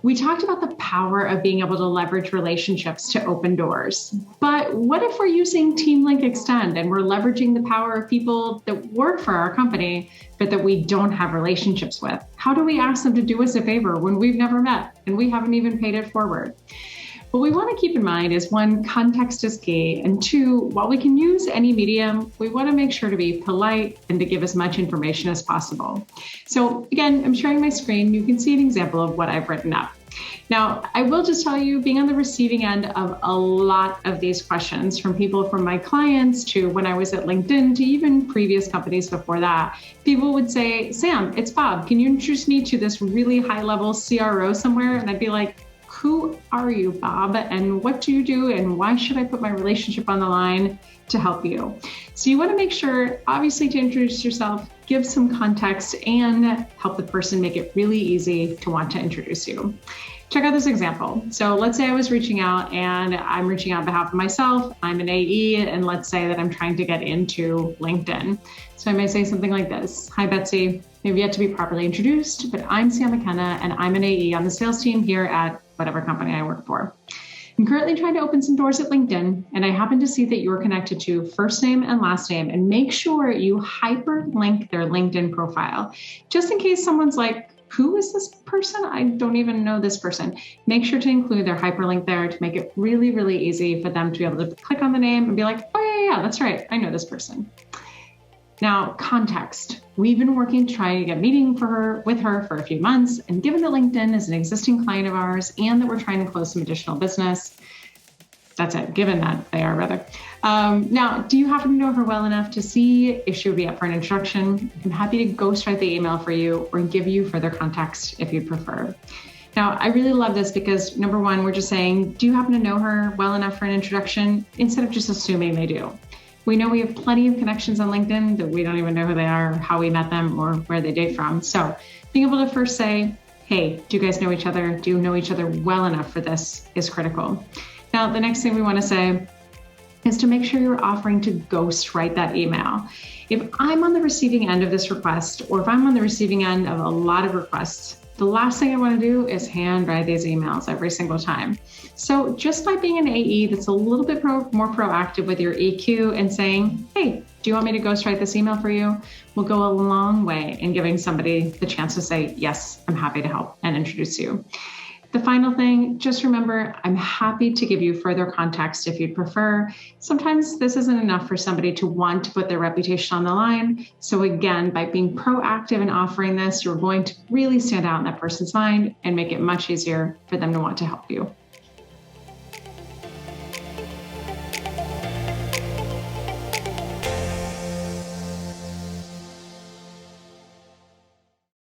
We talked about the power of being able to leverage relationships to open doors. But what if we're using TeamLink Extend and we're leveraging the power of people that work for our company, but that we don't have relationships with? How do we ask them to do us a favor when we've never met and we haven't even paid it forward? What we want to keep in mind is one, context is key, and two, while we can use any medium, we want to make sure to be polite and to give as much information as possible. So again, I'm sharing my screen. You can see an example of what I've written up. Now, I will just tell you, being on the receiving end of a lot of these questions from people from my clients to when I was at LinkedIn to even previous companies before that, people would say, Sam, it's Bob. Can you introduce me to this really high-level CRO somewhere? And I'd be like, who are you, Bob? And what do you do? And why should I put my relationship on the line to help you? So you want to make sure, obviously, to introduce yourself, give some context, and help the person make it really easy to want to introduce you. Check out this example. So let's say I was reaching out and I'm reaching out on behalf of myself. I'm an AE, and let's say that I'm trying to get into LinkedIn. So I may say something like this. Hi, Betsy. You've yet to be properly introduced, but I'm Sam McKenna, and I'm an AE on the sales team here at whatever company I work for. I'm currently trying to open some doors at LinkedIn, and I happen to see that you're connected to first name and last name, and make sure you hyperlink their LinkedIn profile, just in case someone's like, who is this person? I don't even know this person. Make sure to include their hyperlink there to make it really, really easy for them to be able to click on the name and be like, oh yeah, that's right. I know this person. Now, context. We've been working to try to get a meeting with her for a few months, and given that LinkedIn is an existing client of ours and that we're trying to close some additional business, that's it, given that they are rather. Now, do you happen to know her well enough to see if she would be up for an introduction? I'm happy to ghostwrite the email for you or give you further context if you'd prefer. Now, I really love this because number one, we're just saying, do you happen to know her well enough for an introduction? Instead of just assuming they do. We know we have plenty of connections on LinkedIn that we don't even know who they are, how we met them, or where they date from. So being able to first say, hey, do you guys know each other? Do you know each other well enough for this is critical. Now, the next thing we want to say is to make sure you're offering to ghostwrite that email. If I'm on the receiving end of this request, or if I'm on the receiving end of a lot of requests, the last thing I want to do is handwrite these emails every single time. So just by being an AE that's a little bit more proactive with your EQ and saying, hey, do you want me to ghostwrite this email for you? Will go a long way in giving somebody the chance to say, yes, I'm happy to help and introduce you. The final thing, just remember, I'm happy to give you further context if you'd prefer. Sometimes this isn't enough for somebody to want to put their reputation on the line. So again, by being proactive and offering this, you're going to really stand out in that person's mind and make it much easier for them to want to help you.